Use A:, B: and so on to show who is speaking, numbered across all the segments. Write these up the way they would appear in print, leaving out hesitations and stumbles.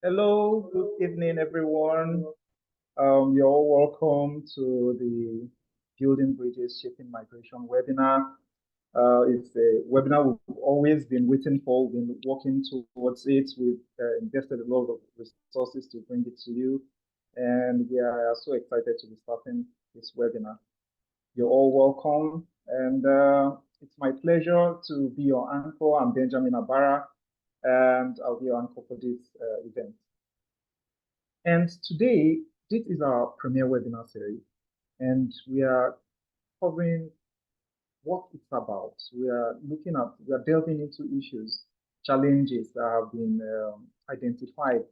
A: Hello, good evening, everyone. You're all welcome to the Building Bridges Shaping Migration webinar. It's a webinar we've always been waiting for. We've been working towards it. We've invested a lot of resources to bring it to you. And we are so excited to be starting this webinar. You're all welcome. And it's my pleasure to be your anchor. I'm Benjamin Abara, and I'll be your anchor for this event. And today, this is our premiere webinar series, and we are covering what it's about. We are delving into issues, challenges that have been identified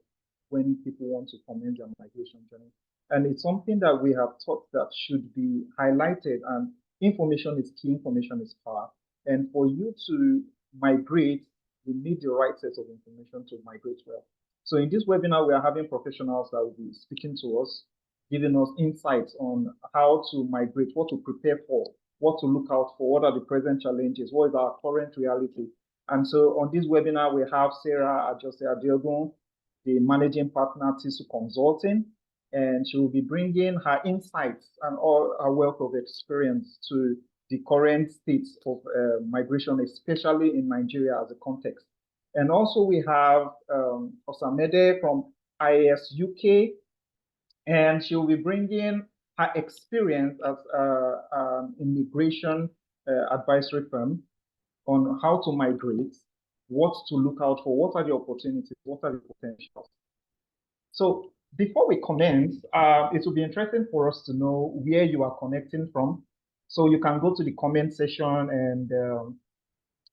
A: when people want to commence their migration journey. And it's something that we have thought that should be highlighted, and information is key, information is power. And for you to migrate, you need the right set of information to migrate well. So in this webinar, we are having professionals that will be speaking to us, giving us insights on how to migrate, what to prepare for, what to look out for, what are the present challenges, what is our current reality. And so on this webinar, we have Sarah Ajose-Adeogun, the managing partner, Teasoo Consulting, and she will be bringing her insights and all her wealth of experience to the current state of migration, especially in Nigeria as a context. And also we have Osamede from IASUK, and she will be bringing her experience as an immigration advisory firm on how to migrate, what to look out for, what are the opportunities, what are the potentials. So before we commence, it will be interesting for us to know where you are connecting from. So you can go to the comment section, and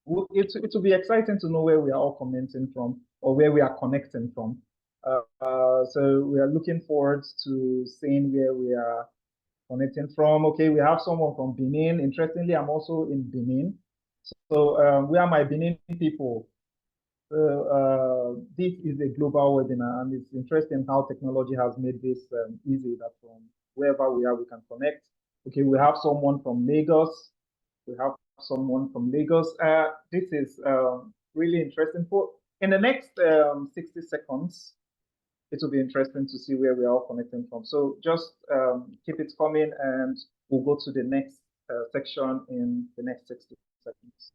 A: it will be exciting to know where we are all commenting from or where we are connecting from. So we are looking forward to seeing where we are connecting from. Okay, we have someone from Benin. Interestingly, I'm also in Benin. So we are my Benin people. So this is a global webinar, and it's interesting how technology has made this easy, that from wherever we are, we can connect. Okay, we have someone from Lagos. We have someone from Lagos. This is really interesting. In the next 60 seconds, it will be interesting to see where we are all connecting from. So just keep it coming, and we'll go to the next section in the next 60 seconds.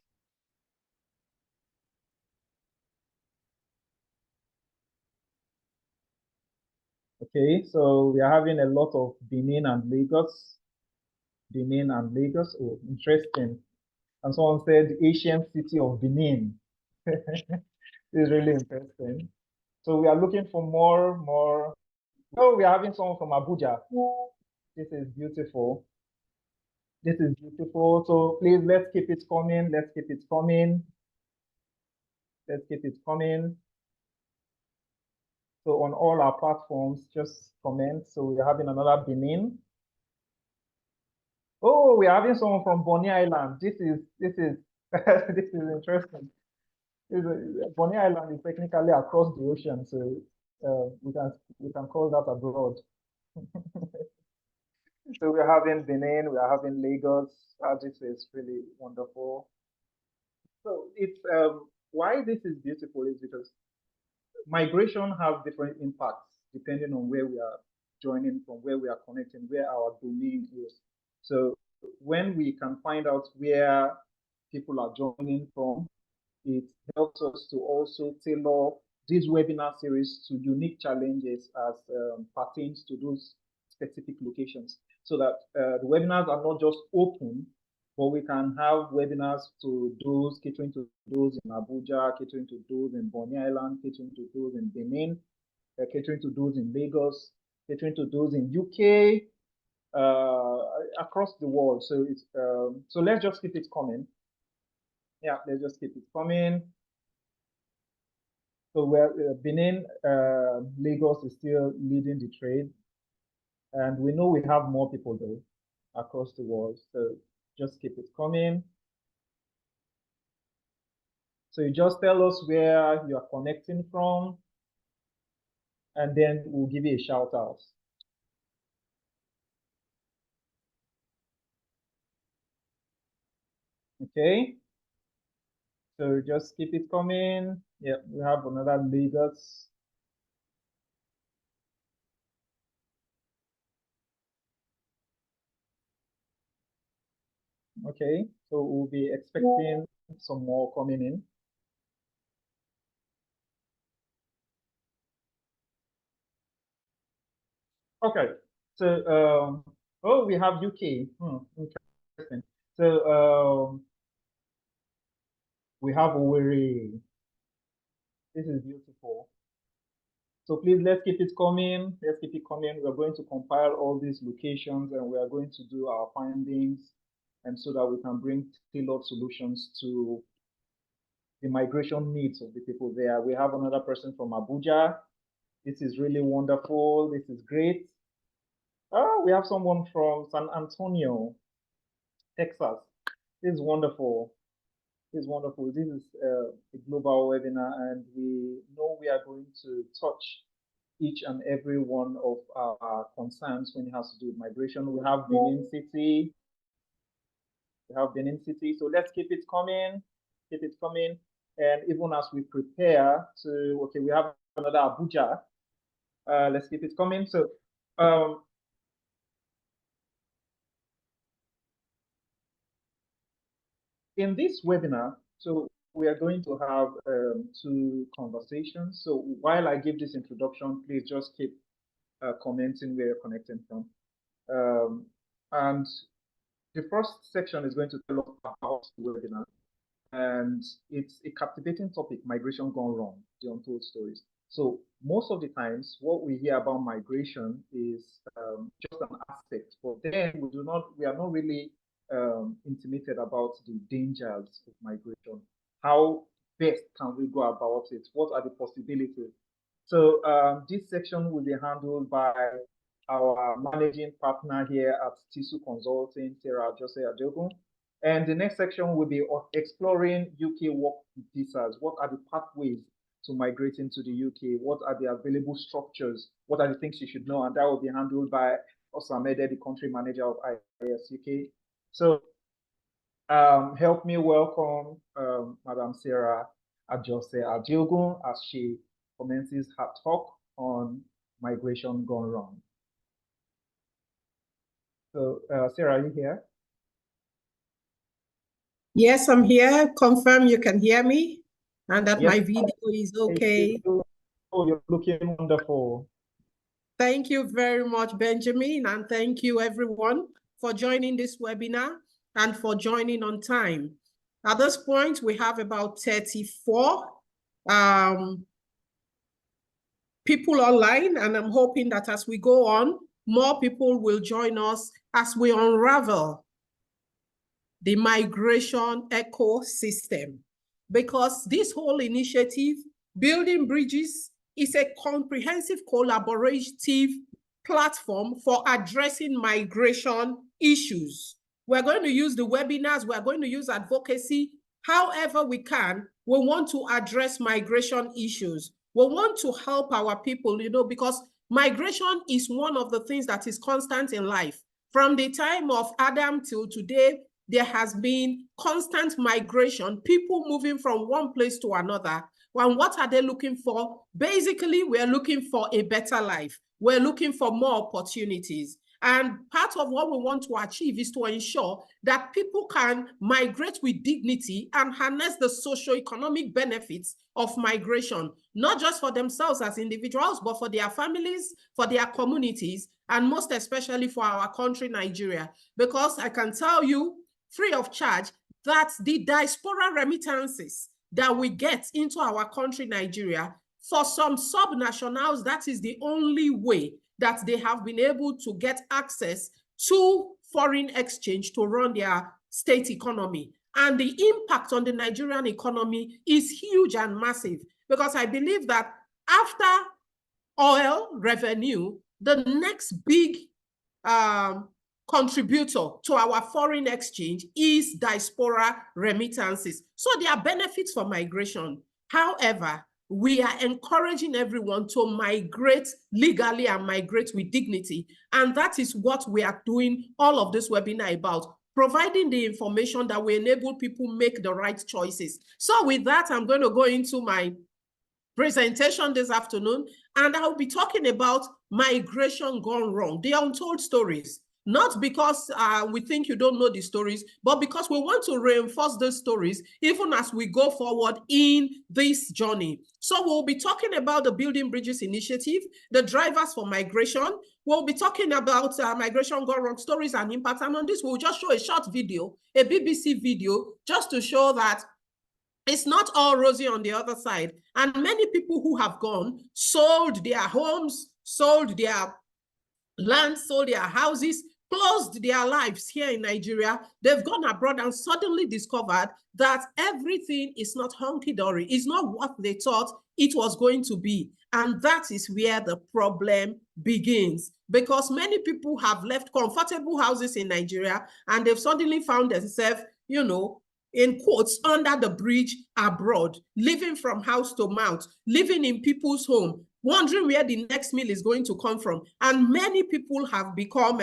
A: Okay, so we are having a lot of Benin and Lagos. Benin and Lagos. Oh, interesting. And someone said the ancient city of Benin. This is really interesting. So we are looking for more. Oh, we are having someone from Abuja. This is beautiful. This is beautiful. So please, let's keep it coming. Let's keep it coming. Let's keep it coming. So on all our platforms, just comment. So we're having another Benin. Oh, we're having someone from Bonny Island. This is this is interesting. Bonny Island is technically across the ocean, so we can call that abroad. So we're having Benin, we're having Lagos. This is really wonderful. So it's why this is beautiful is because migration has different impacts depending on where we are joining from, where we are connecting, where our domain is. So when we can find out where people are joining from, it helps us to also tailor this webinar series to unique challenges as pertains to those specific locations, so that the webinars are not just open, but we can have webinars to those, catering to those in Abuja, catering to those in Bonny Island, catering to those in Benin, catering to those in Lagos, catering to those in UK, across the world. So it's so let's just keep it coming. Yeah, let's just keep it coming. So we're Benin, Lagos is still leading the trade, and we know we have more people though across the world. So just keep it coming. So you just tell us where you are connecting from, and then we'll give you a shout out. Okay. So just keep it coming. Yeah, we have another Lagos. Okay, so we'll be expecting some more coming in. Okay, so oh, we have UK. Interesting. So we have Owerri. This is beautiful. So please let's keep it coming. Let's keep it coming. We're going to compile all these locations and we are going to do our findings, and so that we can bring tailored solutions to the migration needs of the people there. We have another person from Abuja. This is really wonderful. This is great. Oh, we have someone from San Antonio, Texas. This is wonderful. This is wonderful. This is a global webinar, and we know we are going to touch each and every one of our concerns when it has to do with migration. We have Benin City. We have Benin City. So let's keep it coming. Keep it coming. And even as we prepare to, okay, we have another Abuja. Let's keep it coming. So in this webinar, so we are going to have two conversations. So while I give this introduction, please just keep commenting where you're connecting from. And the first section is going to tell us about the webinar. And it's a captivating topic, migration gone wrong, the untold stories. So most of the times, what we hear about migration is just an aspect. But then we are not really intimated about the dangers of migration. How best can we go about it? What are the possibilities? So this section will be handled by our managing partner here at Teasoo Consulting, Sarah Ajose-Adeogun. And the next section will be exploring UK work visas. What are the pathways to migrating to the UK? What are the available structures? What are the things you should know? And that will be handled by Osamede, the country manager of IASUK. So help me welcome Madam Sarah Ajose-Adeogun as she commences her talk on migration gone wrong. So Sarah, are you here?
B: Yes, I'm here. Confirm you can hear me and that
A: yes,
B: my video is okay.
A: Oh, you're looking wonderful.
B: Thank you very much, Benjamin, and thank you everyone for joining this webinar and for joining on time. At this point, we have about 34 people online, and I'm hoping that as we go on, more people will join us as we unravel the migration ecosystem, because this whole initiative, Building Bridges, is a comprehensive collaborative platform for addressing migration issues. We're going to use the webinars, we're going to use advocacy, however we can. We want to address migration issues. We want to help our people, because migration is one of the things that is constant in life. From the time of Adam till today, there has been constant migration, people moving from one place to another. And what are they looking for? Basically, we're looking for a better life. We're looking for more opportunities. And part of what we want to achieve is to ensure that people can migrate with dignity and harness the socio-economic benefits of migration, not just for themselves as individuals, but for their families, for their communities, and most especially for our country, Nigeria. Because I can tell you, free of charge, that the diaspora remittances that we get into our country, Nigeria, for some sub-nationals, that is the only way that they have been able to get access to foreign exchange to run their state economy. And the impact on the Nigerian economy is huge and massive, because I believe that after oil revenue, the next big contributor to our foreign exchange is diaspora remittances. So there are benefits for migration. However, we are encouraging everyone to migrate legally and migrate with dignity. And that is what we are doing all of this webinar about, providing the information that will enable people make the right choices. So with that, I'm going to go into my presentation this afternoon, and I'll be talking about migration gone wrong, the untold stories. Not because we think you don't know the stories, but because we want to reinforce those stories even as we go forward in this journey. So we'll be talking about the Building Bridges Initiative, the drivers for migration. We'll be talking about migration gone wrong stories and impact. And on this, we'll just show a short video, a BBC video, just to show that it's not all rosy on the other side. And many people who have gone, sold their homes, sold their land, sold their houses, closed their lives here in Nigeria. They've gone abroad and suddenly discovered that everything is not hunky-dory. It's not what they thought it was going to be. And that is where the problem begins. Because many people have left comfortable houses in Nigeria and they've suddenly found themselves, you know, in quotes, under the bridge abroad, living from house to mouth, living in people's home, wondering where the next meal is going to come from. And many people have become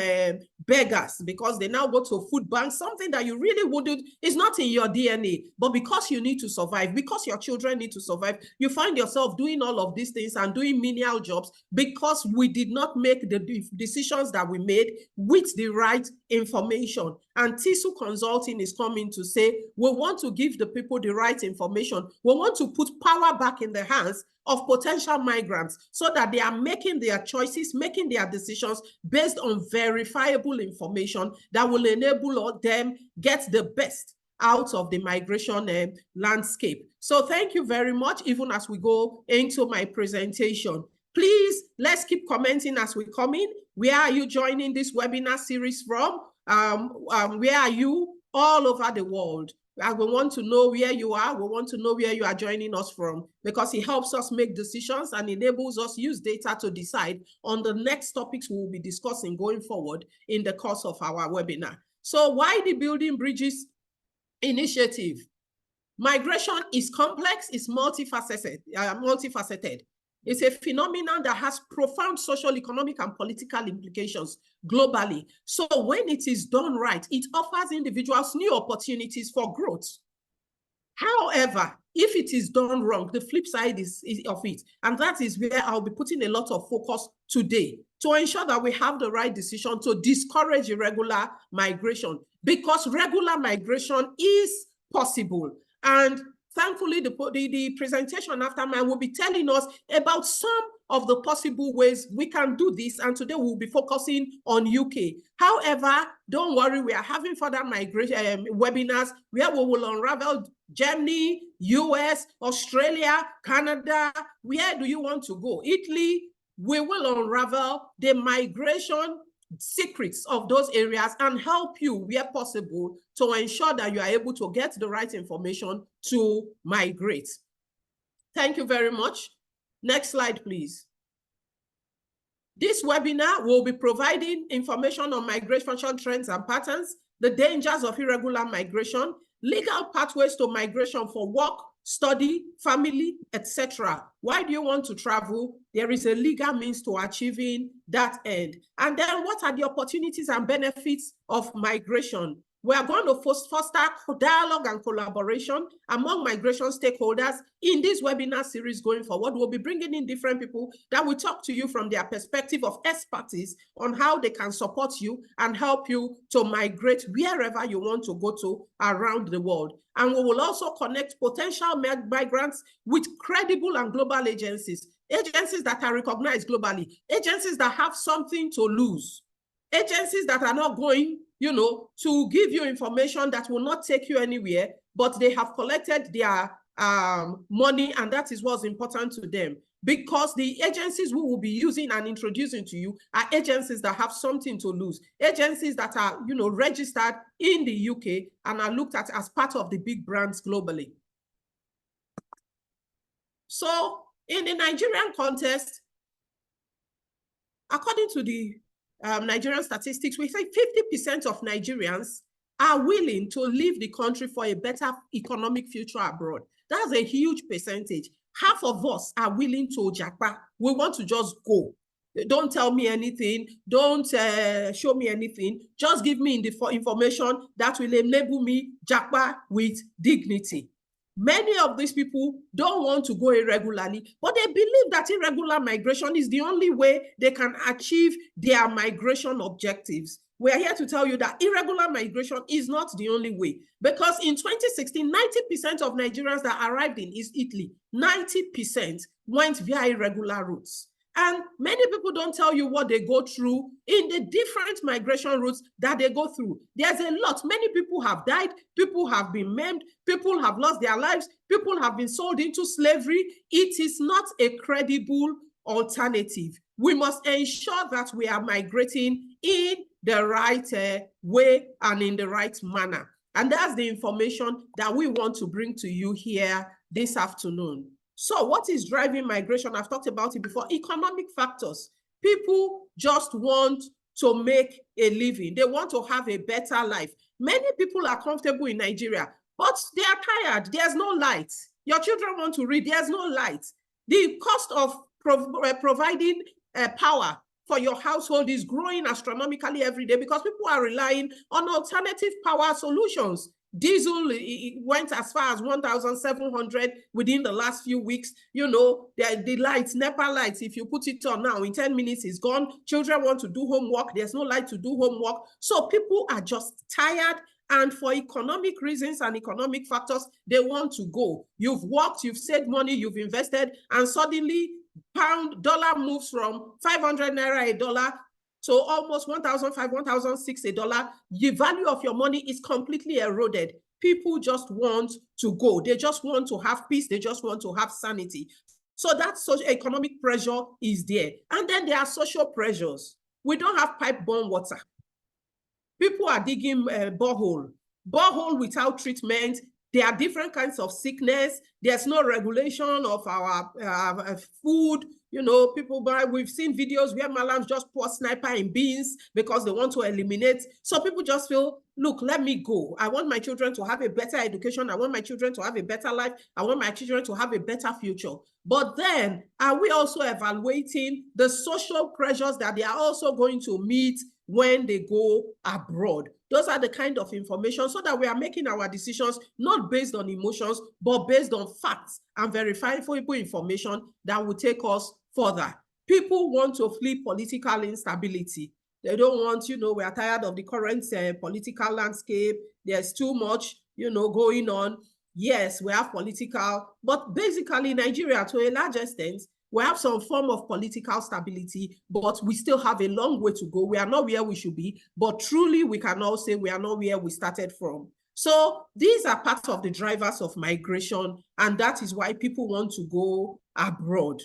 B: beggars because they now go to food banks, something that you really wouldn't, is not in your DNA, but because you need to survive, because your children need to survive, you find yourself doing all of these things and doing menial jobs because we did not make the decisions that we made with the right information. And Teasoo Consulting is coming to say, we want to give the people the right information. We want to put power back in the hands of potential migrants so that they are making their choices, making their decisions based on verifiable information that will enable them get the best out of the migration landscape. So thank you very much, even as we go into my presentation. Please, let's keep commenting as we come in. Where are you joining this webinar series from? Where are you? All over the world. We want to know where you are. We want to know where you are joining us from, because it helps us make decisions and enables us use data to decide on the next topics we will be discussing going forward in the course of our webinar. So why the Building Bridges Initiative? Migration is complex, it's multifaceted. It's a phenomenon that has profound social, economic, and political implications globally. So when it is done right, it offers individuals new opportunities for growth. However, if it is done wrong, the flip side is of it. And that is where I'll be putting a lot of focus today to ensure that we have the right decision to discourage irregular migration, because regular migration is possible. And thankfully, the presentation after mine will be telling us about some of the possible ways we can do this. And today we'll be focusing on UK. However, don't worry, we are having further migration webinars where we will unravel Germany, US, Australia, Canada. Where do you want to go? Italy. We will unravel the migration secrets of those areas and help you where possible to ensure that you are able to get the right information to migrate. Thank you very much. Next slide, please. This webinar will be providing information on migration trends and patterns, the dangers of irregular migration, legal pathways to migration for work, study, family, etc. Why do you want to travel? There is a legal means to achieving that end. And then what are the opportunities and benefits of migration? We are going to foster dialogue and collaboration among migration stakeholders in this webinar series going forward. We'll be bringing in different people that will talk to you from their perspective of expertise on how they can support you and help you to migrate wherever you want to go to around the world. And we will also connect potential migrants with credible and global agencies, agencies that are recognized globally, agencies that have something to lose, agencies that are not going, you know, to give you information that will not take you anywhere, but they have collected their money, and that is what's important to them. Because the agencies we will be using and introducing to you are agencies that have something to lose, agencies that are, you know, registered in the UK and are looked at as part of the big brands globally. So in the Nigerian context, according to the Nigerian statistics, we say 50% of Nigerians are willing to leave the country for a better economic future abroad. That's a huge percentage. Half of us are willing to japa. We want to just go. Don't tell me anything. Don't show me anything. Just give me the information that will enable me japa with dignity. Many of these people don't want to go irregularly, but they believe that irregular migration is the only way they can achieve their migration objectives. we are here to tell you that irregular migration is not the only way. Because in 2016, 90% of Nigerians that arrived in East Italy, 90% went via irregular routes. And many people don't tell you what they go through in the different migration routes that they go through. There's a lot. Many people have died. People have been maimed. People have lost their lives. People have been sold into slavery. It is not a credible alternative. We must ensure that we are migrating in the right way and in the right manner. And that's the information that we want to bring to you here this afternoon. So what is driving migration? I've talked about it before. Economic factors. People just want to make a living. They want to have a better life. Many people are comfortable in Nigeria, but they are tired. There's no light. Your children want to read. There's no light. The cost of providing power for your household is growing astronomically every day because people are relying on alternative power solutions. Diesel went as far as 1,700 within the last few weeks. You know, the lights, NEPA lights, if you put it on now, in 10 minutes, it's gone. Children want to do homework. There's no light to do homework. So people are just tired. And for economic reasons and economic factors, they want to go. You've worked, you've saved money, you've invested, and suddenly dollar moves from 500 naira a dollar to almost 1,500, 1,600 a dollar. The value of your money is completely eroded. People just want to go. They just want to have peace. They just want to have sanity. So that socio-economic pressure is there. And then there are social pressures. We don't have pipe-borne water. People are digging borehole without treatment. There are different kinds of sickness. There's no regulation of our food. You know, people buy, we've seen videos where malams just pour sniper in beans because they want to eliminate. So people just feel, look, let me go. I want my children to have a better education. I want my children to have a better life. I want my children to have a better future. But then, are we also evaluating the social pressures that they are also going to meet when they go abroad? Those are the kind of information so that we are making our decisions not based on emotions, but based on facts and verifiable information that will take us further. People want to flee political instability. They don't want, you know, we are tired of the current political landscape. There's too much, you know, going on. Yes, we have political, but basically Nigeria, to a large extent, we have some form of political stability, but we still have a long way to go. We are not where we should be, but truly we can all say we are not where we started from. So these are part of the drivers of migration, and that is why people want to go abroad.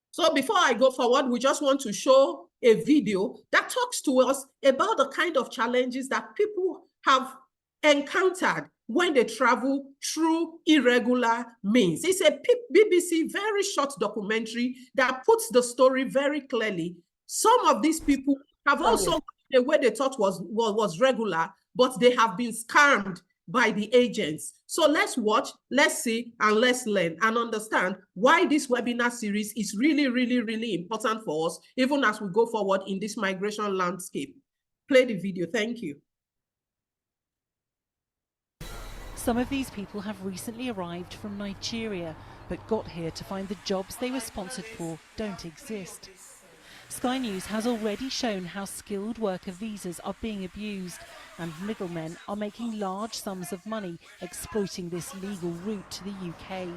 B: So before I go forward, we just want to show a video that talks to us about the kind of challenges that people have encountered when they travel through irregular means. It's a BBC very short documentary that puts the story very clearly. Some of these people have also gone the way they thought was regular, but they have been scammed by the agents. So let's watch, let's see, and let's learn and understand why this webinar series is really, really, really important for us, even as we go forward in this migration landscape. Play the video. Thank you.
C: Some of these people have recently arrived from Nigeria, but got here to find the jobs they were sponsored for don't exist. Sky News has already shown how skilled worker visas are being abused, and middlemen are making large sums of money exploiting this legal route to the UK.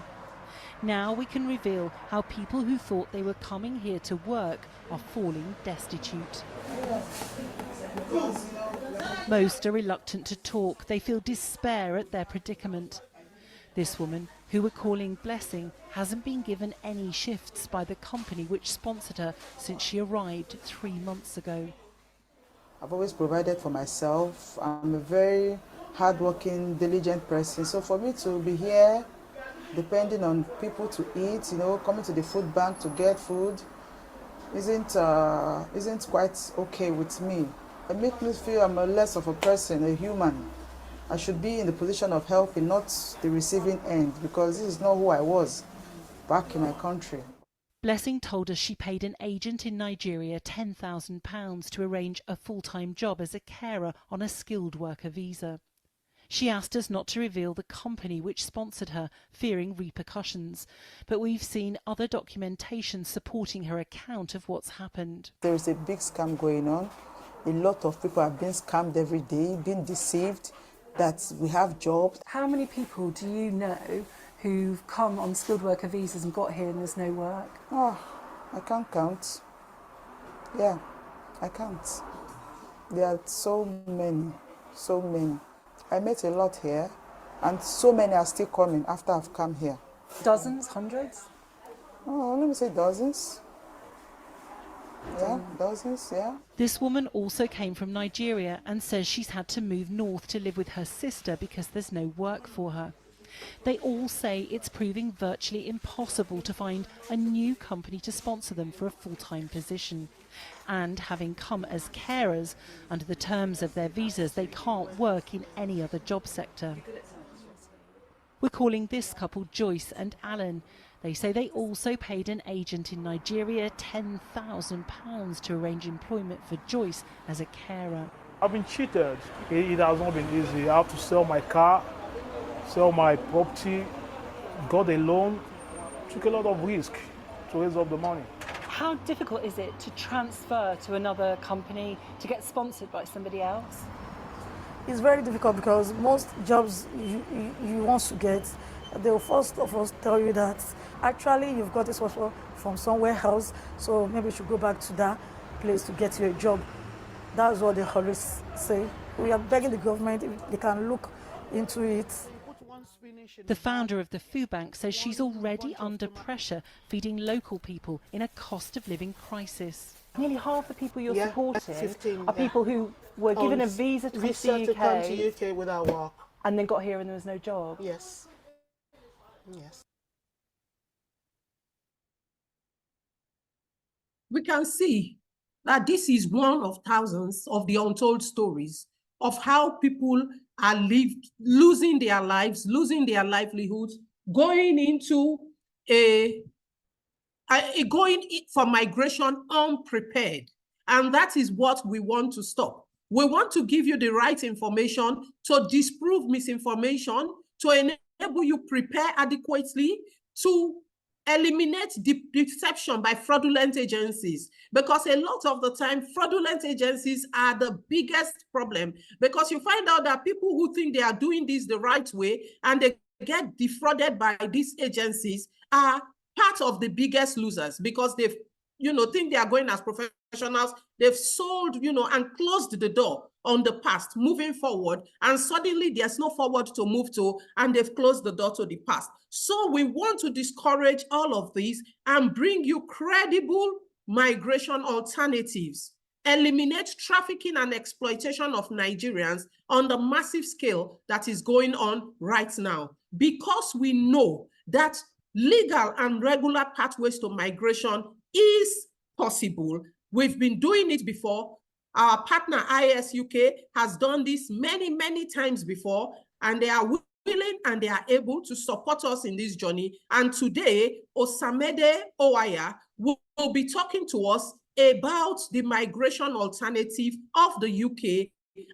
C: Now we can reveal how people who thought they were coming here to work are falling destitute. Most are reluctant to talk. They feel despair at their predicament. This woman, who we're calling Blessing, hasn't been given any shifts by the company which sponsored her since she arrived 3 months ago.
D: I've always provided for myself. I'm a very hardworking, diligent person. So for me to be here, depending on people to eat, you know, coming to the food bank to get food, isn't quite okay with me. It makes me feel I'm less of a person, a human. I should be in the position of helping, not the receiving end, because this is not who I was back in my country.
C: Blessing told us she paid an agent in Nigeria £10,000 to arrange a full-time job as a carer on a skilled worker visa. She asked us not to reveal the company which sponsored her, fearing repercussions, but we've seen other documentation supporting her account of what's happened.
D: There is a big scam going on. A lot of people are being scammed every day, being deceived that we have jobs.
C: How many people do you know who've come on skilled worker visas and got here and there's no work?
D: Oh, I can't count. Yeah, I can't. There are so many, so many. I met a lot here, and so many are still coming after I've come here.
C: Dozens, hundreds?
D: Oh, let me say dozens. Yeah, dozens, yeah.
C: This woman also came from Nigeria and says she's had to move north to live with her sister because there's no work for her. They all say it's proving virtually impossible to find a new company to sponsor them for a full-time position. And having come as carers, under the terms of their visas, they can't work in any other job sector. We're calling this couple Joyce and Alan. They say they also paid an agent in Nigeria £10,000 to arrange employment for Joyce as a carer.
E: I've been cheated. It has not been easy. I have to sell my car, sell my property, got a loan, took a lot of risk to raise up the money.
C: How difficult is it to transfer to another company, to get sponsored by somebody else?
F: It's very difficult because most jobs you want to get, they will first of all tell you that actually you've got this offer from somewhere else, so maybe you should go back to that place to get you a job. That's what they always say. We are begging the government if they can look into it.
C: The founder of the food bank says she's already under pressure feeding local people in a cost of living crisis. Nearly half the people you're supporting are people who were given a visa to come to the
G: UK without work.
C: And then got here and there was no job.
G: Yes. Yes.
B: We can see that this is one of thousands of the untold stories of how people are losing their lives, losing their livelihoods, going into going for migration unprepared. And that is what we want to stop. We want to give you the right information to disprove misinformation, to enable you prepare adequately, to eliminate deception by fraudulent agencies, because a lot of the time fraudulent agencies are the biggest problem, because you find out that people who think they are doing this the right way and they get defrauded by these agencies are part of the biggest losers, because they've think they are going as professionals, they've sold, and closed the door on the past, moving forward, and suddenly there's no forward to move to, and they've closed the door to the past. So we want to discourage all of these and bring you credible migration alternatives, eliminate trafficking and exploitation of Nigerians on the massive scale that is going on right now, because we know that legal and regular pathways to migration is possible. We've been doing it before. Our partner IASUK has done this many, many times before, and they are willing and they are able to support us in this journey. And today, Osamede Oaiya will be talking to us about the migration alternative of the UK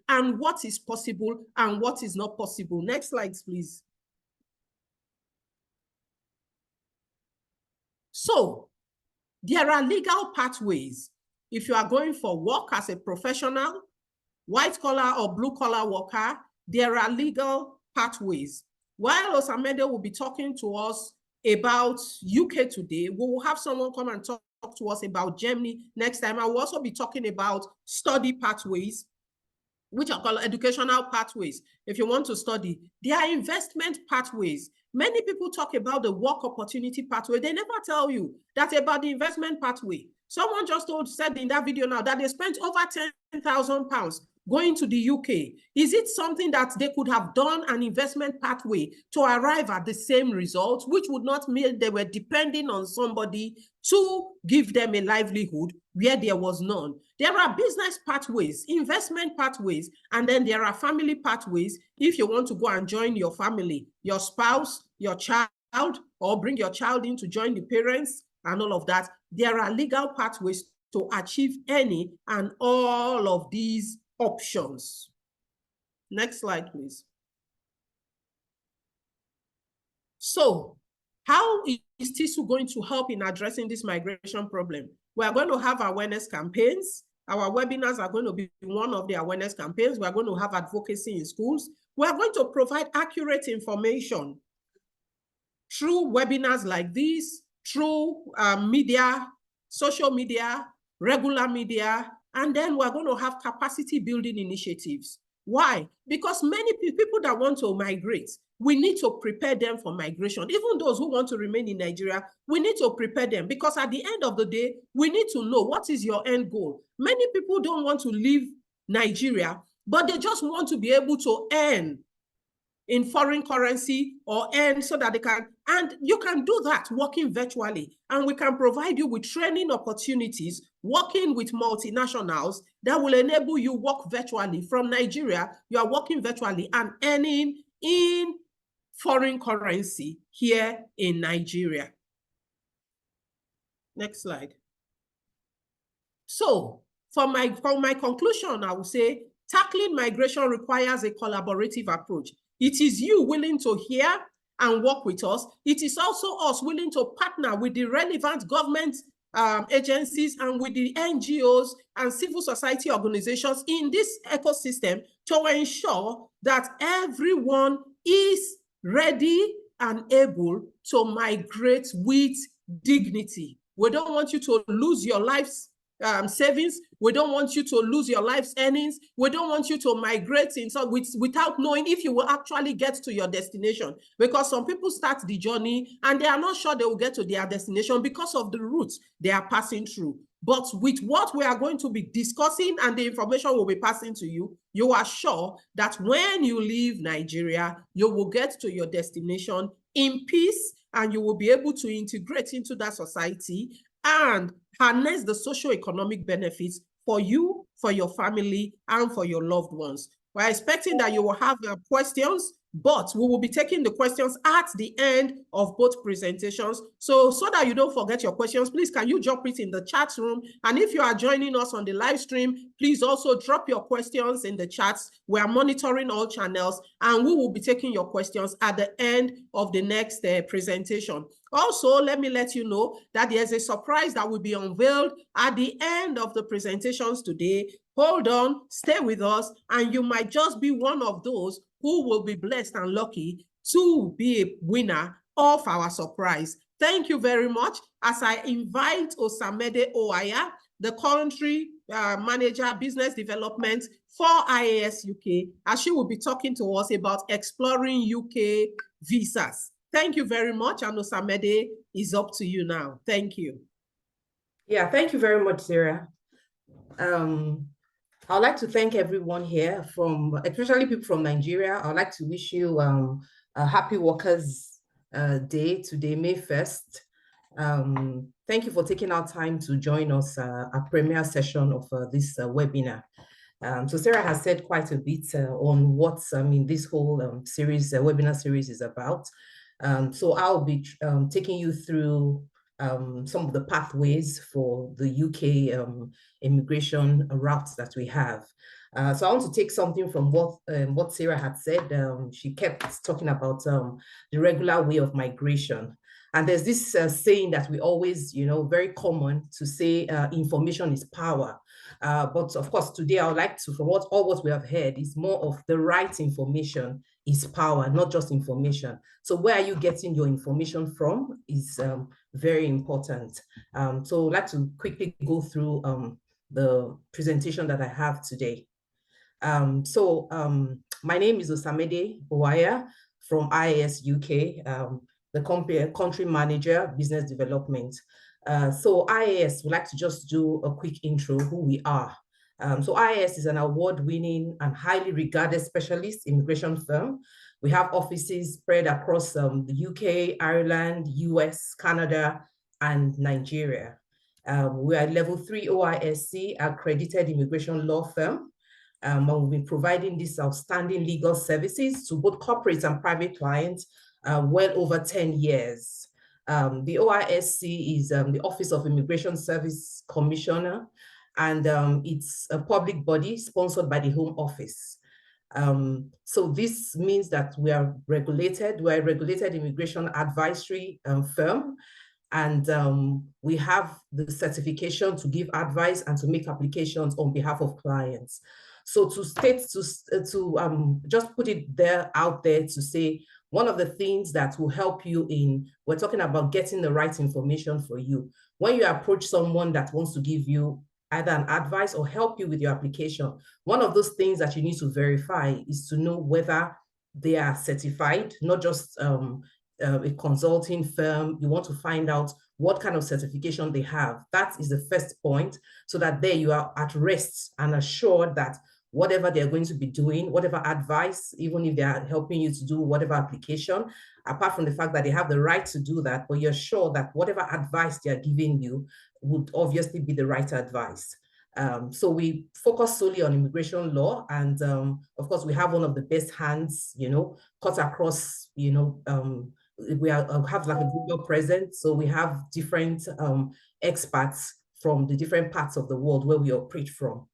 B: and what is possible and what is not possible. Next slide, please. So, there are legal pathways. If you are going for work as a professional, white collar or blue collar worker, there are legal pathways. While Osamede will be talking to us about UK today, we will have someone come and talk to us about Germany next time. I will also be talking about study pathways, which are called educational pathways. If you want to study, there are investment pathways. Many people talk about the work opportunity pathway. They never tell you that about the investment pathway. Someone just said in that video now that they spent over £10,000 going to the UK. Is it something that they could have done an investment pathway to arrive at the same result, which would not mean they were depending on somebody to give them a livelihood where there was none? There are business pathways, investment pathways, and then there are family pathways. If you want to go and join your family, your spouse, your child, or bring your child in to join the parents and all of that, there are legal pathways to achieve any and all of these options. Next slide, please. So, how is Teasoo going to help in addressing this migration problem? We are going to have awareness campaigns. Our webinars are going to be one of the awareness campaigns. We're going to have advocacy in schools. We're going to provide accurate information through webinars like this, through media, social media, regular media, and then we're going to have capacity building initiatives. Why? Because many people that want to migrate, we need to prepare them for migration. Even those who want to remain in Nigeria, we need to prepare them, because at the end of the day, we need to know what is your end goal. Many people don't want to leave Nigeria, but they just want to be able to earn in foreign currency or earn so that they can, and you can do that working virtually. And we can provide you with training opportunities, working with multinationals that will enable you work virtually from Nigeria. You are working virtually and earning in foreign currency here in Nigeria. Next slide. So for my conclusion, I will say tackling migration requires a collaborative approach. It is you willing to hear and work with us. It is also us willing to partner with the relevant government agencies and with the NGOs and civil society organizations in this ecosystem to ensure that everyone is ready and able to migrate with dignity. We don't want you to lose your life's savings. We don't want you to lose your life's earnings. We don't want you to migrate without knowing if you will actually get to your destination. Because some people start the journey and they are not sure they will get to their destination because of the routes they are passing through. But with what we are going to be discussing and the information we'll be passing to you, you are sure that when you leave Nigeria, you will get to your destination in peace and you will be able to integrate into that society and harness the socio-economic benefits for you, for your family, and for your loved ones. We're expecting that you will have questions, but we will be taking the questions at the end of both presentations. So that you don't forget your questions, please can you drop it in the chat room? And if you are joining us on the live stream, please also drop your questions in the chats. We are monitoring all channels and we will be taking your questions at the end of the next presentation. Also, let me let you know that there's a surprise that will be unveiled at the end of the presentations today. Hold on, stay with us, and you might just be one of those who will be blessed and lucky to be a winner of our surprise. Thank you very much. As I invite Osamede Oaiya, the country manager, business development for IASUK, as she will be talking to us about exploring UK visas. Thank you very much, and Osamede is up to you now. Thank you.
H: Yeah, thank you very much, Sarah. I'd like to thank everyone here, especially people from Nigeria. I'd like to wish you a happy Workers' Day today, May 1st. Thank you for taking our time to join us our premier session of this webinar. So Sarah has said quite a bit on what this whole webinar series is about. So I'll be taking you through some of the pathways for the UK immigration routes that we have. So I want to take something from what Sarah had said. She kept talking about the regular way of migration. And there's this saying that we always, very common to say information is power. But of course, today I would like to, from all what we have heard, is more of the right information is power, not just information. So where are you getting your information from is very important. So I'd like to quickly go through the presentation that I have today. My name is Osamede Oaiya from IASUK, the country manager, business development. So IAS would like to just do a quick intro who we are. So IAS is an award-winning and highly regarded specialist immigration firm. We have offices spread across the UK, Ireland, US, Canada, and Nigeria. We are level 3 OISC accredited immigration law firm. And we've been providing these outstanding legal services to both corporate and private clients well over 10 years. The OISC is the Office of Immigration Service Commissioner, and it's a public body sponsored by the Home Office. So this means that we are regulated. We're a regulated immigration advisory firm, And we have the certification to give advice and to make applications on behalf of clients. So to just put it there out there to say, one of the things that will help you in, we're talking about getting the right information for you. When you approach someone that wants to give you either an advice or help you with your application, one of those things that you need to verify is to know whether they are certified, not just a consulting firm. You want to find out what kind of certification they have. That is the first point, so that there you are at rest and assured that whatever they're going to be doing, whatever advice, even if they are helping you to do whatever application, apart from the fact that they have the right to do that, but you're sure that whatever advice they're giving you would obviously be the right advice. So we focus solely on immigration law, and of course we have one of the best hands, cut across, we have like a global presence, so we have different experts from the different parts of the world where we operate from.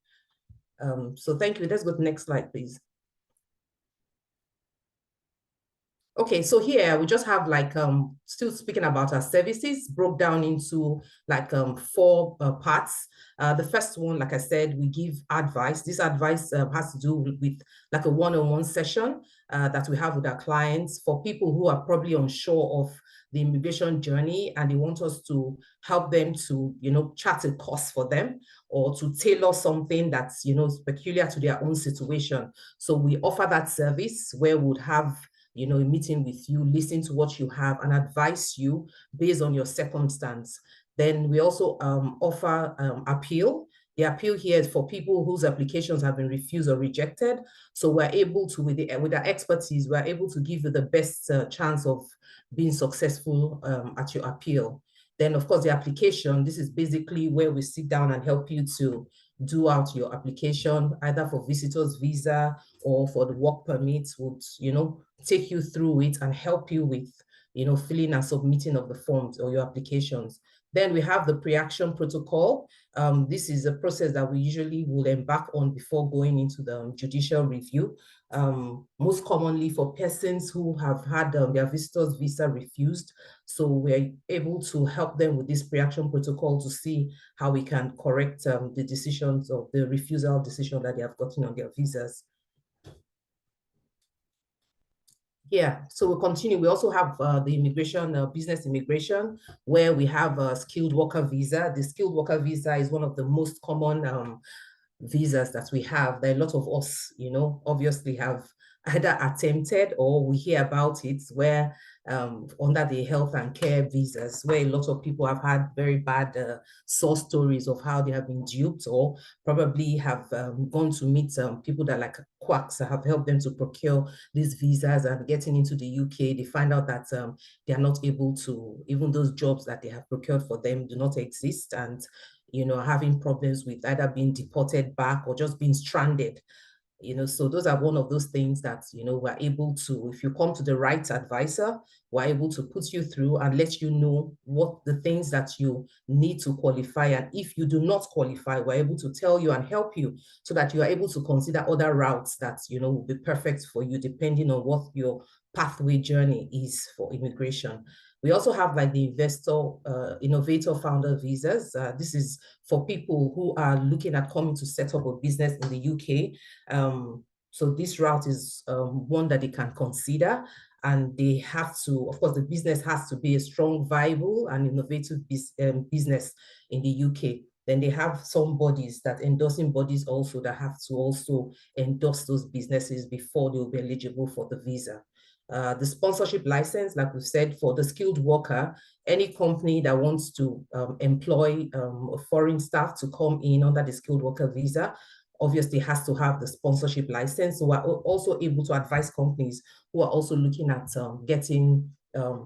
H: So thank you. Let's go to the next slide, please. Okay, so here we just have like, still speaking about our services, broke down into like 4 parts. The first one, like I said, we give advice. This advice has to do with like a one-on-one session that we have with our clients for people who are probably unsure of the immigration journey, and they want us to help them to, chart a course for them, or to tailor something that's, peculiar to their own situation. So we offer that service where we would have, a meeting with you, listen to what you have and advise you based on your circumstance. Then we also offer appeal. The appeal here is for people whose applications have been refused or rejected. So we're able to, with our expertise, we're able to give you the best chance of being successful at your appeal. Then, of course, the application, this is basically where we sit down and help you to do out your application, either for visitor's visa or for the work permit. Would, take you through it and help you with, filling and submitting of the forms or your applications. Then we have the pre-action protocol. This is a process that we usually will embark on before going into the judicial review. Most commonly for persons who have had their visitor's visa refused. So we're able to help them with this pre-action protocol to see how we can correct the decisions of the refusal decision that they have gotten on their visas. Yeah, so we'll continue. We also have the immigration, business immigration, where we have a skilled worker visa. The skilled worker visa is one of the most common visas that we have. There are a lot of us, obviously have either attempted or we hear about it, where under the health and care visas, where a lot of people have had very bad source stories of how they have been duped, or probably have gone to meet people that like quacks that have helped them to procure these visas, and getting into the UK, they find out that they are not able to, even those jobs that they have procured for them do not exist, and having problems with either being deported back or just being stranded. So those are one of those things that, we're able to, if you come to the right advisor, we're able to put you through and let you know what the things that you need to qualify. And if you do not qualify, we're able to tell you and help you so that you are able to consider other routes that, will be perfect for you, depending on what your pathway journey is for immigration. We also have like the investor, innovator founder visas. This is for people who are looking at coming to set up a business in the UK. So this route is one that they can consider, and they have to, of course, the business has to be a strong, viable and innovative business in the UK. Then they have some bodies, that endorsing bodies also, that have to also endorse those businesses before they will be eligible for the visa. The sponsorship license, like we've said, for the skilled worker, any company that wants to employ foreign staff to come in under the skilled worker visa, obviously has to have the sponsorship license. So we're also able to advise companies who are also looking at getting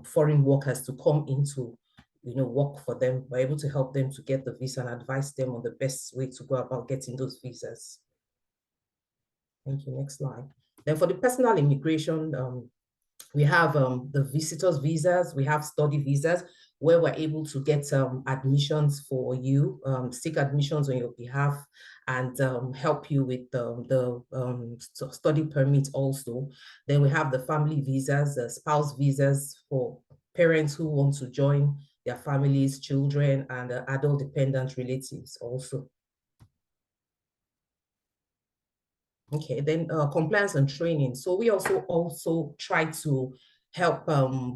H: foreign workers to come into, work for them. We're able to help them to get the visa and advise them on the best way to go about getting those visas. Thank you. Next slide. Then for the personal immigration, we have the visitors visas, we have study visas, where we're able to get admissions for you, seek admissions on your behalf, and help you with the study permit also. Then we have the family visas, the spouse visas for parents who want to join their families, children, and adult dependent relatives also. Okay, then compliance and training. So we also try to help.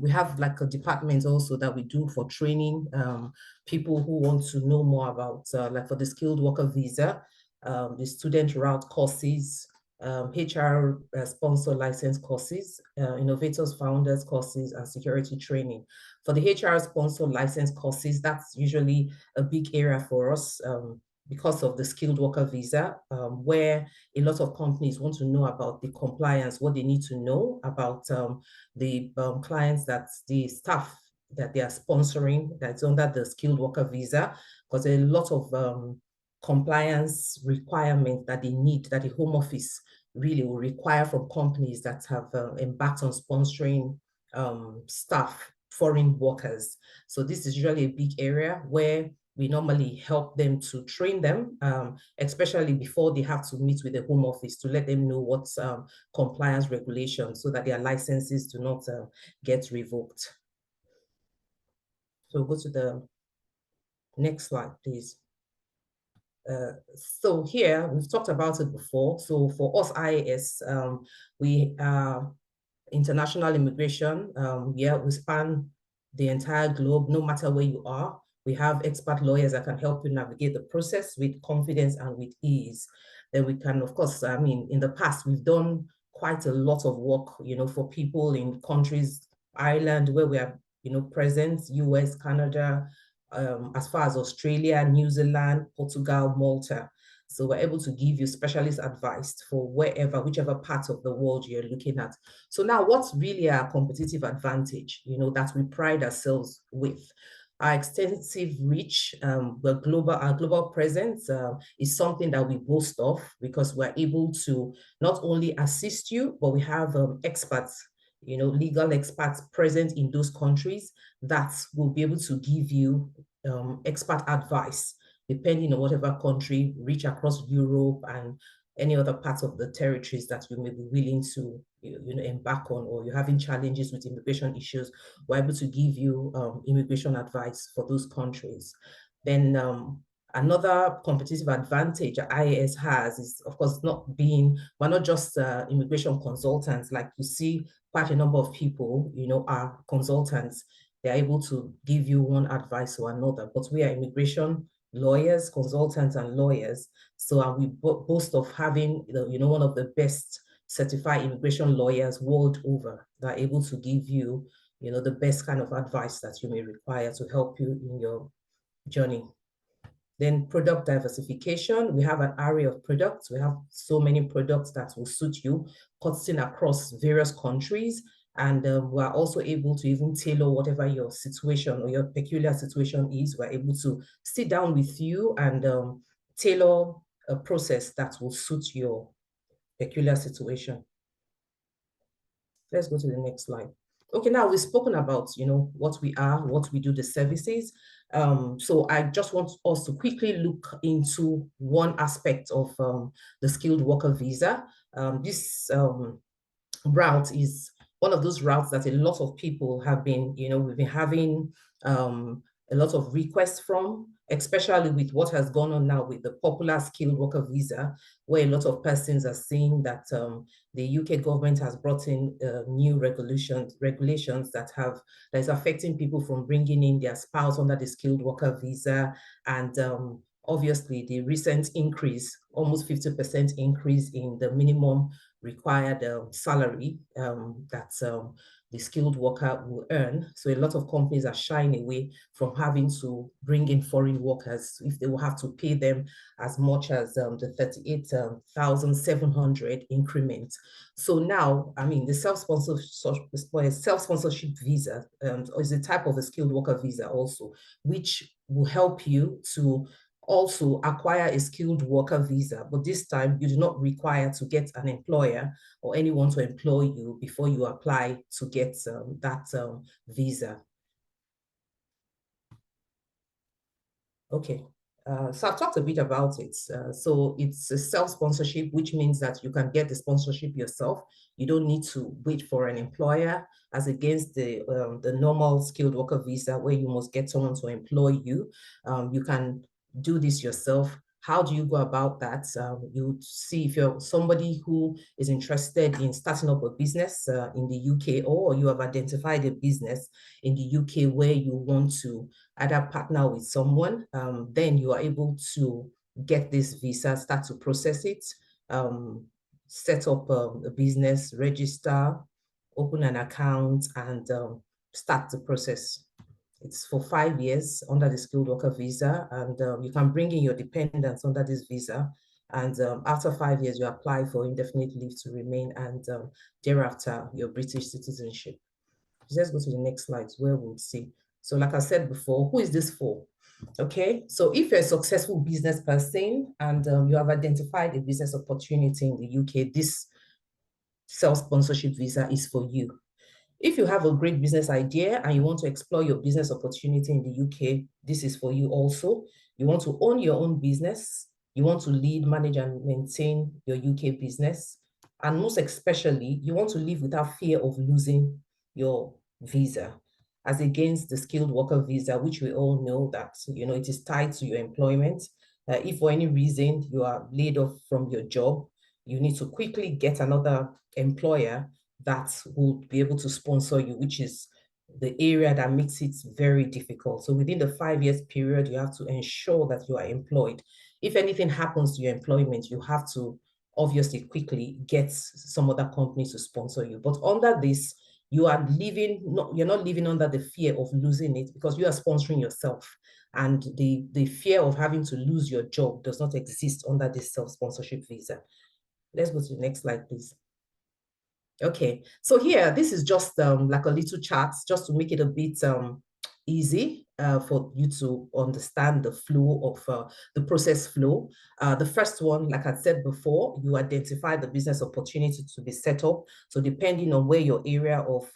H: We have like a department also that we do for training people who want to know more about, like for the skilled worker visa, the student route courses, HR sponsor license courses, innovators founders courses, and security training. For the HR sponsor license courses, that's usually a big area for us. Because of the skilled worker visa, where a lot of companies want to know about the compliance, what they need to know about the clients, that the staff that they are sponsoring that's under the skilled worker visa, because a lot of compliance requirements that they need, that the Home Office really will require from companies that have embarked on sponsoring staff, foreign workers. So this is usually a big area where we normally help them to train them, especially before they have to meet with the Home Office, to let them know what's compliance regulations, so that their licenses do not get revoked. So go to the next slide, please. So here, we've talked about it before. So for us, IAS, we are international immigration. Yeah, we span the entire globe, no matter where you are. We have expert lawyers that can help you navigate the process with confidence and with ease. Then we can, of course, I mean, in the past, we've done quite a lot of work, for people in countries, Ireland, where we are, present, US, Canada, as far as Australia, New Zealand, Portugal, Malta. So we're able to give you specialist advice for whichever part of the world you're looking at. So now what's really our competitive advantage, that we pride ourselves with? Our extensive reach, our global presence is something that we boast of, because we're able to not only assist you, but we have experts, legal experts present in those countries that will be able to give you expert advice, depending on whatever country, reach across Europe and any other parts of the territories that you may be willing to embark on, or you're having challenges with immigration issues, we're able to give you immigration advice for those countries. Then another competitive advantage IAS has is, of course, we're not just immigration consultants. Like you see, quite a number of people, are consultants. They're able to give you one advice or another, but we are immigration lawyers, consultants, and lawyers. So we boast of having, one of the best certified immigration lawyers world over that are able to give you, the best kind of advice that you may require to help you in your journey. Then product diversification. We have an array of products. We have so many products that will suit you, cutting across various countries. And we're also able to even tailor whatever your situation or your peculiar situation is. We're able to sit down with you and tailor a process that will suit your peculiar situation. Let's go to the next slide. Okay, now we've spoken about, what we are, what we do, the services. So I just want us to quickly look into one aspect of the skilled worker visa. This route is one of those routes that a lot of people have been, we've been having a lot of requests from, especially with what has gone on now with the popular skilled worker visa, where a lot of persons are saying that the UK government has brought in new regulations that is affecting people from bringing in their spouse under the skilled worker visa. And obviously the recent increase, almost 50% increase in the minimum required salary that the skilled worker will earn. So a lot of companies are shying away from having to bring in foreign workers if they will have to pay them as much as the 38,700 increment. So now, I mean, the self-sponsorship visa is a type of a skilled worker visa also, which will help you to also acquire a skilled worker visa, but this time you do not require to get an employer or anyone to employ you before you apply to get that visa. Okay, So I've talked a bit about it. So it's a self-sponsorship, which means that you can get the sponsorship yourself. You don't need to wait for an employer, as against the normal skilled worker visa, where you must get someone to employ you. You can do this yourself. How do you go about that? You see if you're somebody who is interested in starting up a business in the UK, or you have identified a business in the UK where you want to either partner with someone, then you are able to get this visa, start to process it, set up a business, register, open an account, and start the process. It's for 5 years under the skilled worker visa, and you can bring in your dependents under this visa. And after 5 years, you apply for indefinite leave to remain, and thereafter, your British citizenship. Let's go to the next slide where we'll see. So like I said before, who is this for? Okay, so if you're a successful business person and you have identified a business opportunity in the UK, this self-sponsorship visa is for you. If you have a great business idea and you want to explore your business opportunity in the UK, this is for you also. You want to own your own business. You want to lead, manage, and maintain your UK business. And most especially, you want to live without fear of losing your visa, as against the skilled worker visa, which we all know that, it is tied to your employment. If for any reason you are laid off from your job, you need to quickly get another employer that will be able to sponsor you, which is the area that makes it very difficult. So within the 5 years period, you have to ensure that you are employed. If anything happens to your employment, you have to obviously quickly get some other company to sponsor you. But under this, you're not living under the fear of losing it, because you are sponsoring yourself. And the fear of having to lose your job does not exist under this self-sponsorship visa. Let's go to the next slide, please. Okay, so here, this is just like a little chart, just to make it a bit easy for you to understand the flow of the process flow. The first one, like I said before, you identify the business opportunity to be set up. So depending on where your area of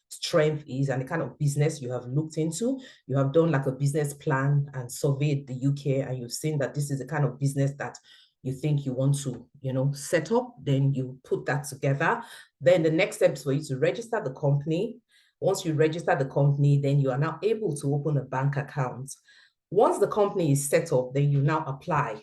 H: strength is and the kind of business you have looked into, you have done like a business plan and surveyed the UK, and you've seen that this is the kind of business that you think you want to, set up, then you put that together. Then the next step is for you to register the company. Once you register the company, then you are now able to open a bank account. Once the company is set up, then you now apply.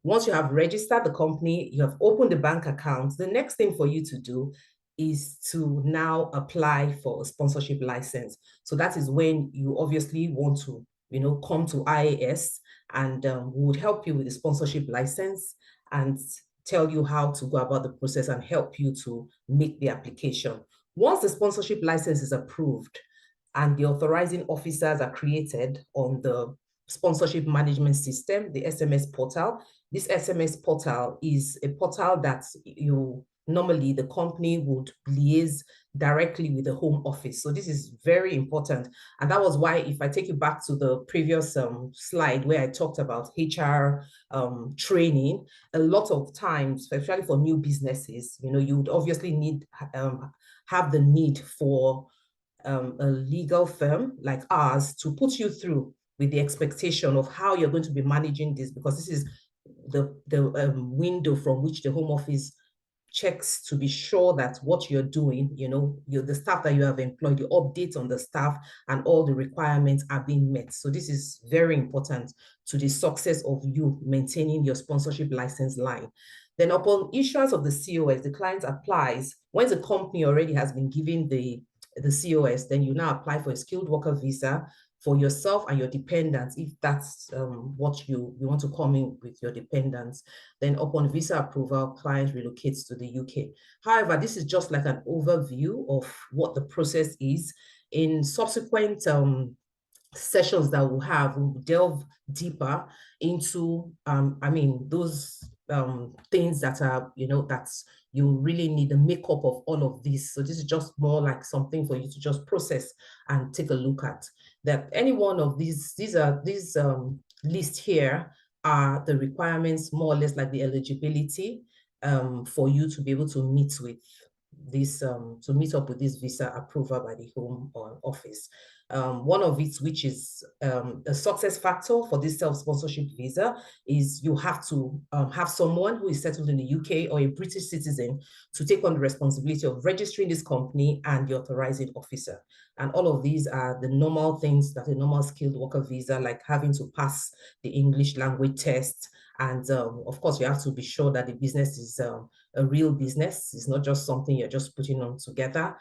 H: Once you have registered the company, you have opened the bank account, the next thing for you to do is to now apply for a sponsorship license. So that is when you obviously want to, come to IAS, and we would help you with the sponsorship license and tell you how to go about the process and help you to make the application. Once the sponsorship license is approved and the authorizing officers are created on the sponsorship management system, the SMS portal, this SMS portal is a portal that normally the company would liaise directly with the Home Office. So this is very important. And that was why, if I take you back to the previous slide where I talked about HR training, a lot of times, especially for new businesses, you would obviously have the need for a legal firm like ours to put you through with the expectation of how you're going to be managing this, because this is the window from which the Home Office checks to be sure that what you're doing, the staff that you have employed, the updates on the staff and all the requirements are being met. So this is very important to the success of you maintaining your sponsorship license line. Then upon issuance of the COS, the client applies. Once the company already has been given the COS, then you now apply for a skilled worker visa for yourself and your dependents, if that's what you want to come in with your dependents. Then upon visa approval, client relocates to the UK. However, this is just like an overview of what the process is. In subsequent sessions that we'll have, we'll delve deeper into, those things that are, that's you really need the makeup of all of this. So this is just more like something for you to just process and take a look at. That any one of these list here are the requirements, more or less like the eligibility for you to be able to meet with this, to meet up with this visa approval by the Home Office. One of it, which is a success factor for this self-sponsorship visa, is you have to have someone who is settled in the UK or a British citizen to take on the responsibility of registering this company and the authorizing officer. And all of these are the normal things that a normal skilled worker visa, like having to pass the English language test. And of course, you have to be sure that the business is a real business. It's not just something you're just putting on together.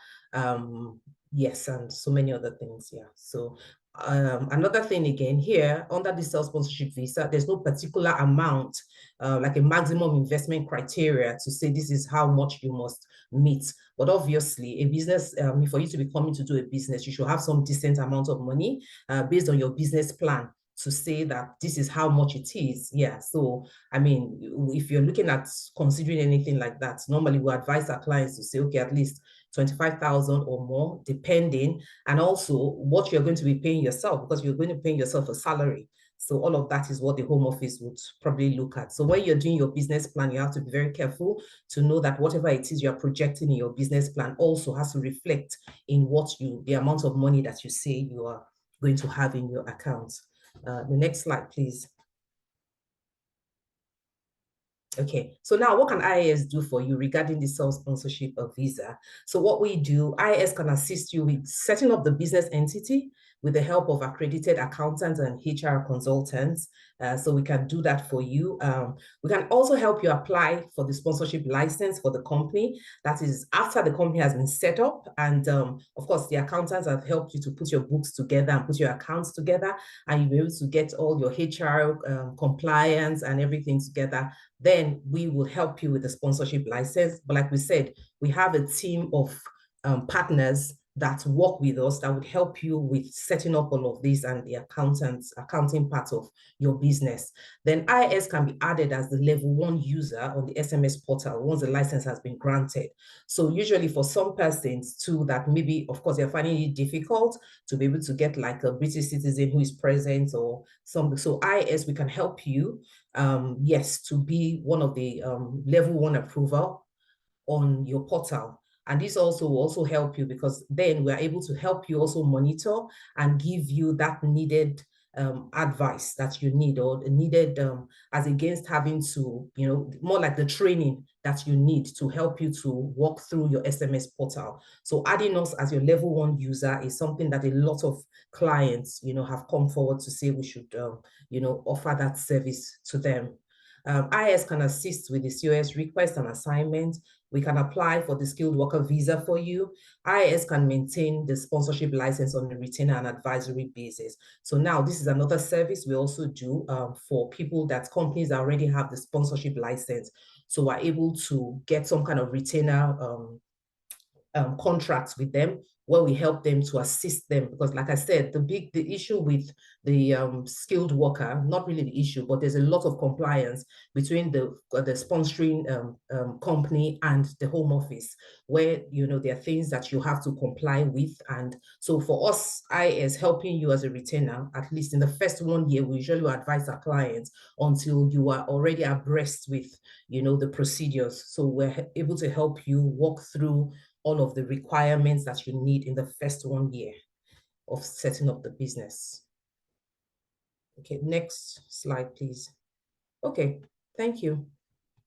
H: Yes, and so many other things. Yeah. So another thing again here, under the self-sponsorship visa, there's no particular amount, like a maximum investment criteria to say this is how much you must meet. But obviously, a business, for you to be coming to do a business, you should have some decent amount of money based on your business plan to say that this is how much it is. Yeah. So, I mean, if you're looking at considering anything like that, normally we advise our clients to say, okay, at least 25,000 or more, depending, and also what you're going to be paying yourself, because you're going to pay yourself a salary. So all of that is what the Home Office would probably look at. So when you're doing your business plan, you have to be very careful to know that whatever it is you're projecting in your business plan also has to reflect in the amount of money that you say you are going to have in your account. The next slide, please. Okay, so now what can IAS do for you regarding the self-sponsorship of visa? So what we do, IAS can assist you with setting up the business entity with the help of accredited accountants and HR consultants. So we can do that for you. We can also help you apply for the sponsorship license for the company. That is after the company has been set up. And of course, the accountants have helped you to put your books together and put your accounts together, and you'll be able to get all your HR compliance and everything together. Then we will help you with the sponsorship license. But like we said, we have a team of partners that work with us that would help you with setting up all of this and the accounting part of your business. Then IAS can be added as the level 1 user on the SMS portal once the license has been granted. So usually for some persons too, that maybe, of course, they're finding it difficult to be able to get like a British citizen who is present or something. So IAS, we can help you, yes, to be one of the level 1 approval on your portal. And this also will also help you, because then we're able to help you also monitor and give you that needed advice that you need, or needed as against having to, more like the training that you need to help you to walk through your SMS portal. So adding us as your level 1 user is something that a lot of clients, have come forward to say we should, offer that service to them. IAS can assist with the COS request and assignment. We can apply for the skilled worker visa for you. IAS can maintain the sponsorship license on a retainer and advisory basis. So now this is another service we also do for people that companies that already have the sponsorship license. So we're able to get some kind of retainer contracts with them, where we help them to assist them, because like I said, the issue with the skilled worker, not really the issue, but there's a lot of compliance between the sponsoring company and the Home Office, where there are things that you have to comply with. And so for us, IAS helping you as a retainer, at least in the first 1 year, we usually advise our clients until you are already abreast with the procedures. So we're able to help you walk through all of the requirements that you need in the first 1 year of setting up the business. Okay, next slide, please. Okay, thank you.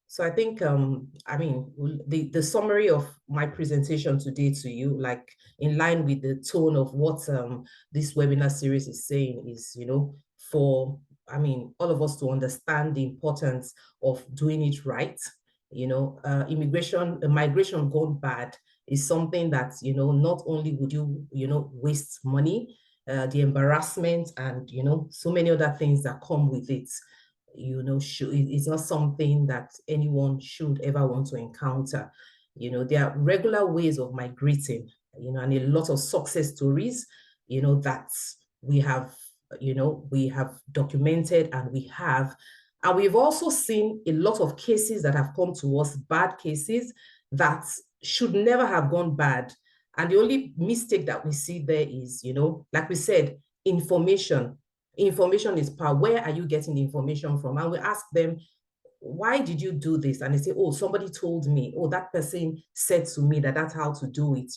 H: So I think, the summary of my presentation today to you, like in line with the tone of what this webinar series is saying, is, for, all of us to understand the importance of doing it right. Migration gone bad is something that, not only would you, waste money, the embarrassment and, so many other things that come with it, it's not something that anyone should ever want to encounter. There are regular ways of migrating, and a lot of success stories, that we have documented, and we've also seen a lot of cases that have come to us, bad cases that should never have gone bad. And the only mistake that we see there is, like we said, information. Information is power. Where are you getting the information from? And we ask them, why did you do this? And they say, oh, somebody told me. Oh, that person said to me that that's how to do it,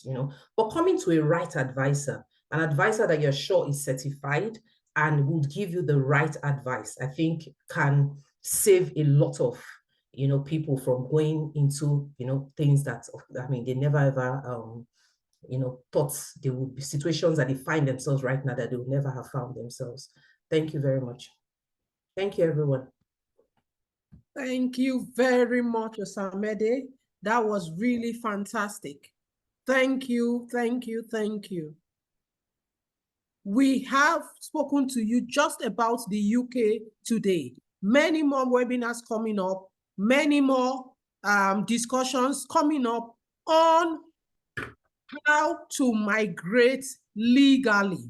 H: But coming to a right advisor, an advisor that you're sure is certified and would give you the right advice, I think can save a lot of, people from going into, things that, I mean, they never ever, thought there would be situations that they find themselves right now that they would never have found themselves. Thank you very much. Thank you, everyone.
B: Thank you very much, Osamede. That was really fantastic. Thank you, thank you, thank you. We have spoken to you just about the UK today. Many more webinars coming up, many more discussions coming up on how to migrate legally.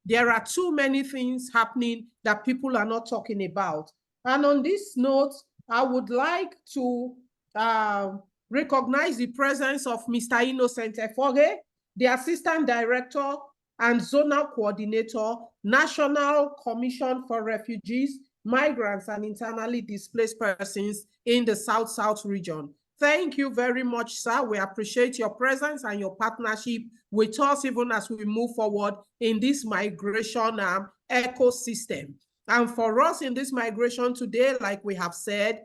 B: There are too many things happening that people are not talking about. And on this note, I would like to recognize the presence of Mr. Innocent Efoge, the Assistant Director and Zonal Coordinator, National Commission for Refugees, Migrants, and Internally Displaced Persons in the South-South region. Thank you very much, sir. We appreciate your presence and your partnership with us even as we move forward in this migration ecosystem. And for us in this migration today, like we have said,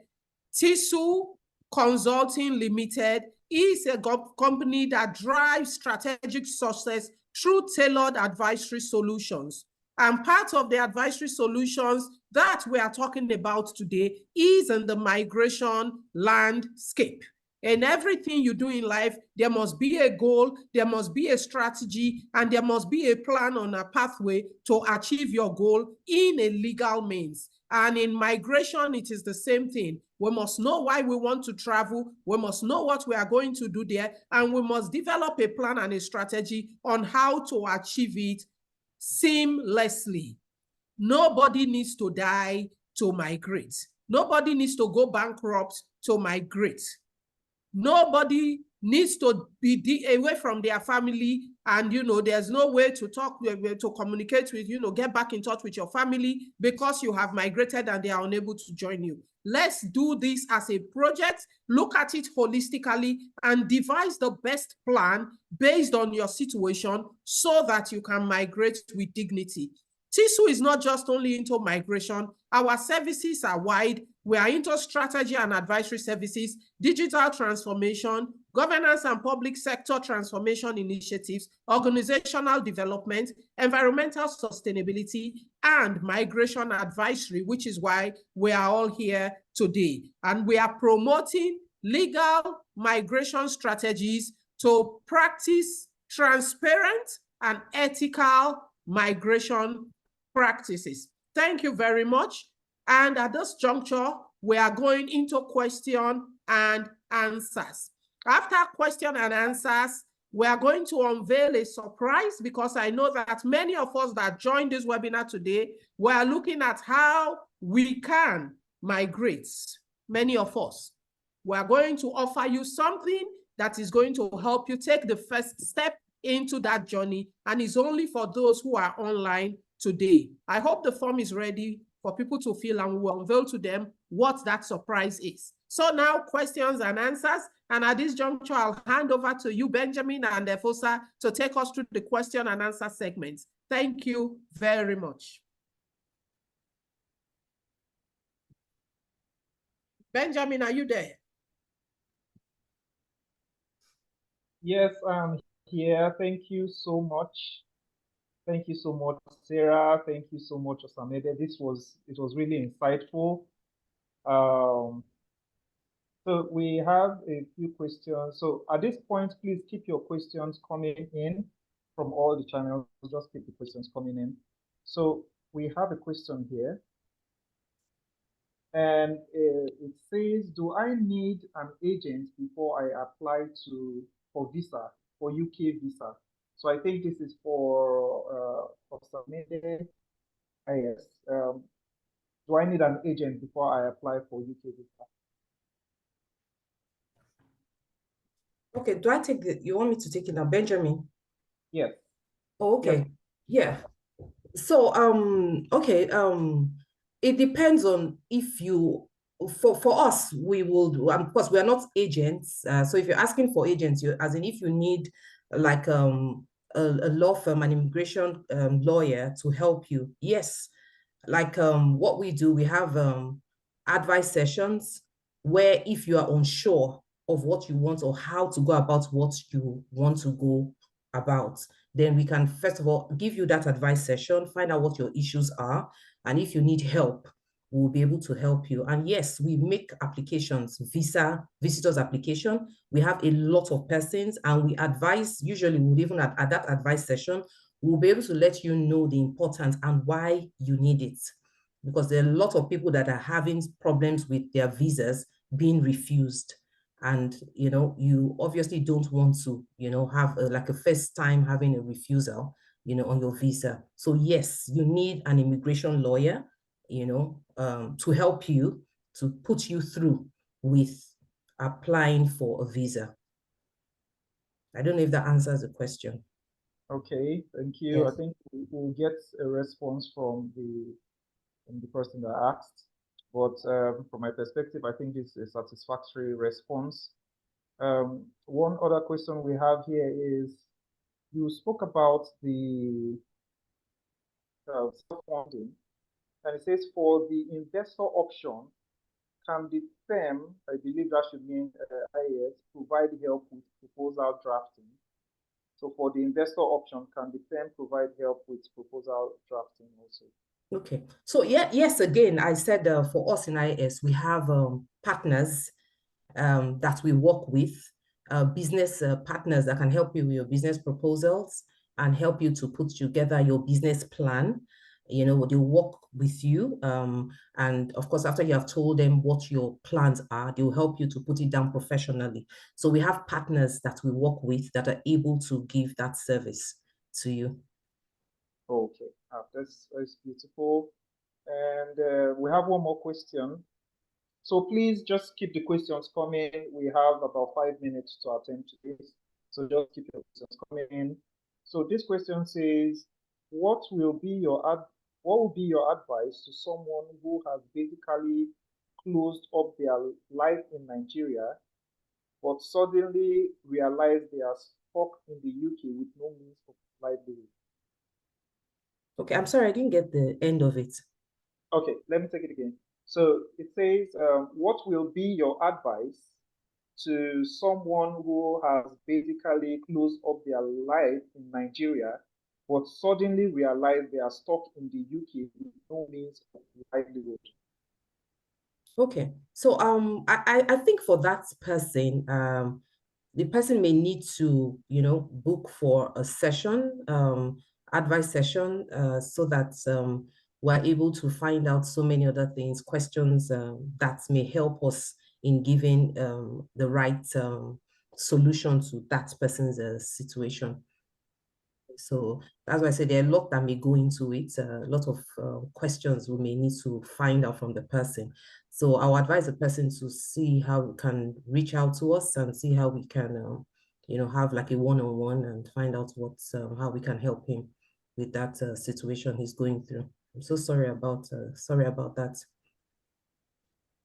B: Teasoo Consulting Limited is a company that drives strategic success through tailored advisory solutions. And part of the advisory solutions that we are talking about today is in the migration landscape. In everything you do in life, there must be a goal, there must be a strategy, and there must be a plan on a pathway to achieve your goal in a legal means. And in migration, it is the same thing. We must know why we want to travel. We must know what we are going to do there. And we must develop a plan and a strategy on how to achieve it seamlessly. Nobody needs to die to migrate. Nobody needs to go bankrupt to migrate. Nobody needs to be away from their family and, there's no way to talk, to communicate with, get back in touch with your family because you have migrated and they are unable to join you. Let's do this as a project, look at it holistically and devise the best plan based on your situation so that you can migrate with dignity. Teasoo is not just only into migration. Our services are wide. We are into strategy and advisory services, digital transformation, governance and public sector transformation initiatives, organizational development, environmental sustainability, and migration advisory, which is why we are all here today. And we are promoting legal migration strategies to practice transparent and ethical migration practices. Thank you very much. And at this juncture, we are going into question and answers. After question and answers, we are going to unveil a surprise because I know that many of us that joined this webinar today, we are looking at how we can migrate. Many of us. We are going to offer you something that is going to help you take the first step into that journey, and it's only for those who are online today. I hope the form is ready for people to fill and we will unveil to them what that surprise is. So now questions and answers. And at this juncture, I'll hand over to you, Benjamin and Efosa, to take us through the question and answer segments. Thank you very much. Benjamin, are you there?
A: Yes, I'm here. Thank you so much. Thank you so much, Sarah. Thank you so much, Osamede. It was really insightful. So we have a few questions. So at this point, please keep your questions coming in from all the channels. Just keep the questions coming in. So we have a question here. And it says, do I need an agent before I apply for visa, for UK visa? So I think this is for Osamede. Yes. Do I need an agent before I apply for UK visa?
H: Okay, do I take it? You want me to take it now, Benjamin?
A: Yes.
H: Oh, okay. Yes. Yeah. So, okay. It depends on if you, for us, we will, of course, we are not agents. So if you're asking for agents, as in if you need like a law firm, an immigration lawyer to help you. Yes, like what we do, we have advice sessions where if you are unsure of what you want or how to go about what you want to go about, then we can first of all give you that advice session, find out what your issues are, and if you need help, we'll be able to help you. And yes, we make applications, visitors application. We have a lot of persons, and we advise, usually we would even at that advice session, we'll be able to let you know the importance and why you need it. Because there are a lot of people that are having problems with their visas being refused. And, you know, you obviously don't want to, you know, have like a first time having a refusal, you know, on your visa. So yes, you need an immigration lawyer, you know, to help you, to put you through with applying for a visa. I don't know if that answers the question.
A: Okay, thank you.
H: Yes.
A: I think we'll get a response from the person that asked, but from my perspective, I think it's a satisfactory response. One other question we have here is, you spoke about the self-funding, and it says for the investor option, can the firm, I believe that should mean IAS, provide help with proposal drafting? So for the investor option, can the firm provide help with proposal drafting also?
H: Okay, so yeah, yes, again, I said for us in IAS, we have partners that we work with, business partners that can help you with your business proposals and help you to put together your business plan. You know, they'll work with you. And of course, after you have told them what your plans are, they'll help you to put it down professionally. So we have partners that we work with that are able to give that service to you.
A: Okay, that's beautiful. And we have one more question. So please just keep the questions coming. We have about 5 minutes to attend to this. So just keep your questions coming in. So this question says, what will be your advice to someone who has basically closed up their life in Nigeria, but suddenly realize they are stuck in the UK with no means of livelihood?
H: Okay, I'm sorry, I didn't get the end of it.
A: Okay, let me take it again. So it says, what will be your advice to someone who has basically closed up their life in Nigeria, but suddenly realize they are stuck in the UK with no means of livelihood?
H: Okay, so I think for that person, the person may need to, you know, book for a session, advice session, so that we're able to find out so many other things, questions that may help us in giving the right solution to that person's situation. So that's why I said there are a lot that may go into it, a lot of questions we may need to find out from the person. So I'll advise the person to see how we can reach out to us and see how we can, you know, have like a one-on-one and find out how we can help him with that situation he's going through. I'm so sorry about that.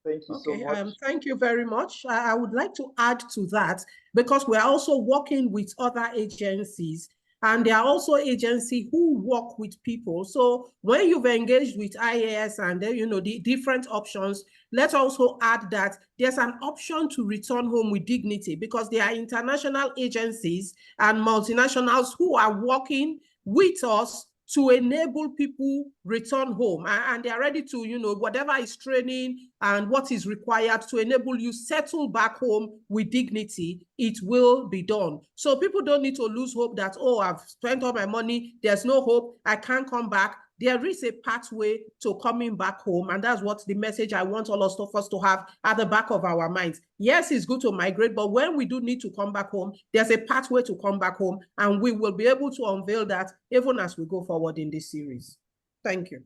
A: Thank you so much.
B: Thank you very much. I would like to add to that, because we're also working with other agencies, and there are also agencies who work with people. So when you've engaged with IAS and then, you know, the different options, let's also add that there's an option to return home with dignity, because there are international agencies and multinationals who are working with us to enable people return home, and they are ready to, you know, whatever is training and what is required to enable you settle back home with dignity, it will be done. So people don't need to lose hope that, oh, I've spent all my money, there's no hope, I can't come back. There is a pathway to coming back home, and that's what the message I want all of us to have at the back of our minds. Yes, it's good to migrate, but when we do need to come back home, there's a pathway to come back home, and we will be able to unveil that even as we go forward in this series. Thank you.